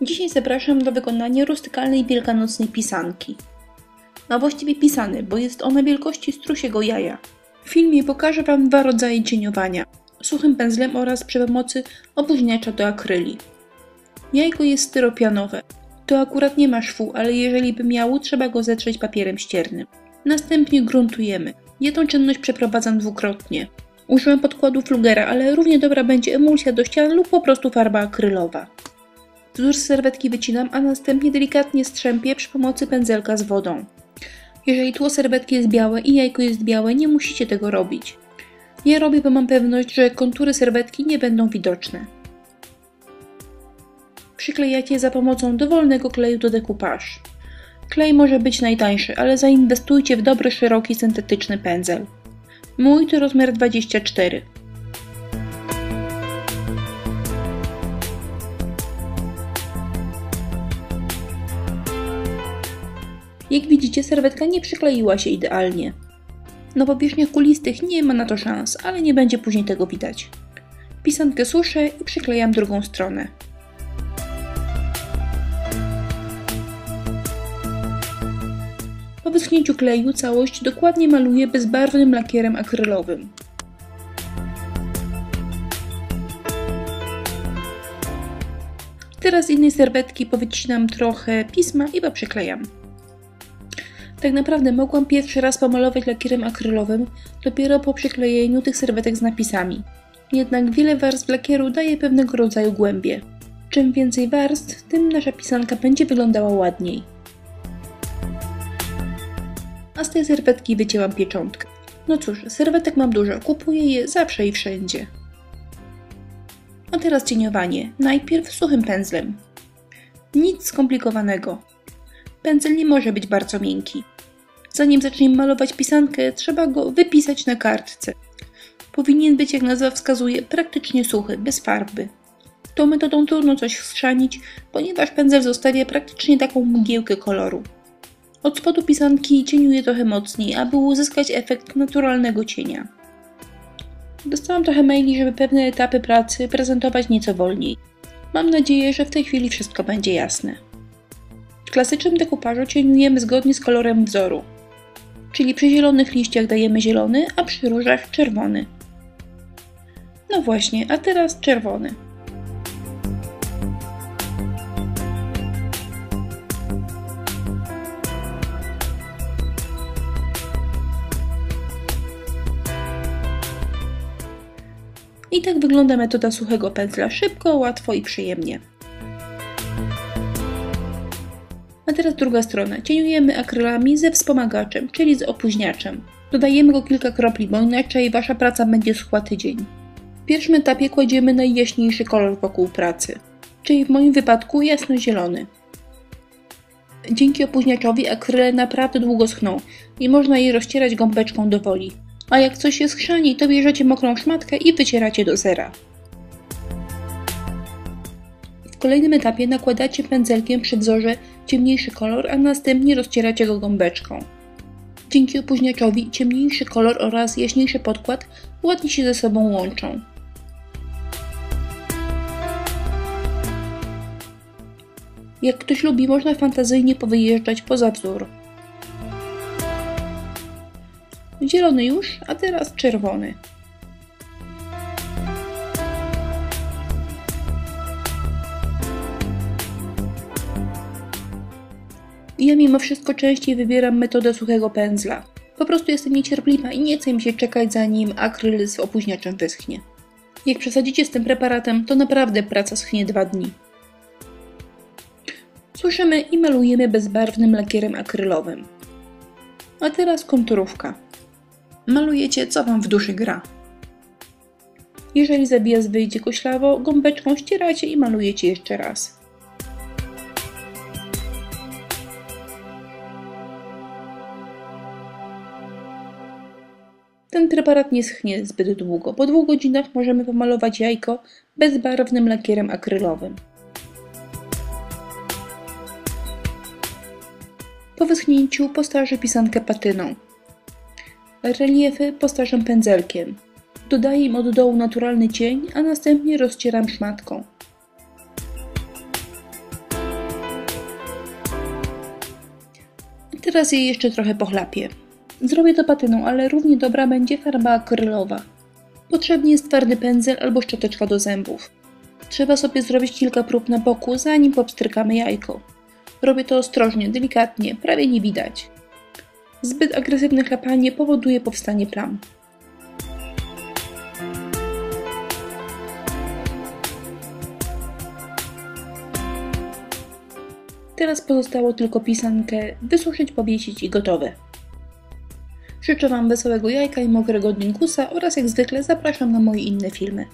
Dzisiaj zapraszam do wykonania rustykalnej wielkanocnej pisanki. A właściwie pisany, bo jest ona wielkości strusiego jaja. W filmie pokażę Wam dwa rodzaje cieniowania. Suchym pędzlem oraz przy pomocy opóźniacza do akryli. Jajko jest styropianowe. To akurat nie ma szwu, ale jeżeli by miało, trzeba go zetrzeć papierem ściernym. Następnie gruntujemy. Jedną czynność przeprowadzam dwukrotnie. Użyłem podkładu Flugera, ale równie dobra będzie emulsja do ścian lub po prostu farba akrylowa. Wzór z serwetki wycinam, a następnie delikatnie strzępię przy pomocy pędzelka z wodą. Jeżeli tło serwetki jest białe i jajko jest białe, nie musicie tego robić. Ja robię, bo mam pewność, że kontury serwetki nie będą widoczne. Przyklejacie za pomocą dowolnego kleju do decoupage. Klej może być najtańszy, ale zainwestujcie w dobry, szeroki, syntetyczny pędzel. Mój to rozmiar 24. Jak widzicie, serwetka nie przykleiła się idealnie. Na powierzchniach kulistych nie ma na to szans, ale nie będzie później tego widać. Pisankę suszę i przyklejam drugą stronę. Po wyschnięciu kleju całość dokładnie maluję bezbarwnym lakierem akrylowym. Teraz z innej serwetki powycinam trochę pisma i poprzyklejam. Tak naprawdę mogłam pierwszy raz pomalować lakierem akrylowym dopiero po przyklejeniu tych serwetek z napisami. Jednak wiele warstw lakieru daje pewnego rodzaju głębie. Czym więcej warstw, tym nasza pisanka będzie wyglądała ładniej. A z tej serwetki wycięłam pieczątkę. No cóż, serwetek mam dużo, kupuję je zawsze i wszędzie. A teraz cieniowanie. Najpierw suchym pędzlem. Nic skomplikowanego. Pędzel nie może być bardzo miękki. Zanim zaczniemy malować pisankę, trzeba go wypisać na kartce. Powinien być, jak nazwa wskazuje, praktycznie suchy, bez farby. Tą metodą trudno coś schrzanić, ponieważ pędzel zostawia praktycznie taką mgiełkę koloru. Od spodu pisanki cieniuję trochę mocniej, aby uzyskać efekt naturalnego cienia. Dostałam trochę maili, żeby pewne etapy pracy prezentować nieco wolniej. Mam nadzieję, że w tej chwili wszystko będzie jasne. W klasycznym dekoupażu cieniujemy zgodnie z kolorem wzoru. Czyli przy zielonych liściach dajemy zielony, a przy różach czerwony. No właśnie, a teraz czerwony. I tak wygląda metoda suchego pędzla. Szybko, łatwo i przyjemnie. A teraz druga strona. Cieniujemy akrylami ze wspomagaczem, czyli z opóźniaczem. Dodajemy go kilka kropli, bo inaczej Wasza praca będzie schła tydzień. W pierwszym etapie kładziemy najjaśniejszy kolor wokół pracy, czyli w moim wypadku jasno-zielony. Dzięki opóźniaczowi akryle naprawdę długo schną i można je rozcierać gąbeczką do woli. A jak coś się schrzani, to bierzecie mokrą szmatkę i wycieracie do zera. W kolejnym etapie nakładacie pędzelkiem przy wzorze ciemniejszy kolor, a następnie rozcieracie go gąbeczką. Dzięki opóźniaczowi ciemniejszy kolor oraz jaśniejszy podkład ładnie się ze sobą łączą. Jak ktoś lubi, można fantazyjnie powyjeżdżać poza wzór. Zielony już, a teraz czerwony. Ja mimo wszystko częściej wybieram metodę suchego pędzla. Po prostu jestem niecierpliwa i nie chcę mi się czekać, zanim akryl z opóźniaczem wyschnie. Jak przesadzicie z tym preparatem, to naprawdę praca schnie 2 dni. Suszymy i malujemy bezbarwnym lakierem akrylowym. A teraz konturówka. Malujecie, co Wam w duszy gra. Jeżeli zabijas wyjdzie koślawo, gąbeczką ścieracie i malujecie jeszcze raz. Ten preparat nie schnie zbyt długo. Po 2 godzinach możemy pomalować jajko bezbarwnym lakierem akrylowym. Po wyschnięciu postarzę pisankę patyną. Reliefy postarzam pędzelkiem. Dodaję im od dołu naturalny cień, a następnie rozcieram szmatką. Teraz je jeszcze trochę pochlapię. Zrobię to patyną, ale równie dobra będzie farba akrylowa. Potrzebny jest twardy pędzel albo szczoteczka do zębów. Trzeba sobie zrobić kilka prób na boku, zanim popstrykamy jajko. Robię to ostrożnie, delikatnie, prawie nie widać. Zbyt agresywne chlapanie powoduje powstanie plam. Teraz pozostało tylko pisankę wysuszyć, powiesić i gotowe. Życzę Wam wesołego jajka i mokrego dynkusa oraz jak zwykle zapraszam na moje inne filmy.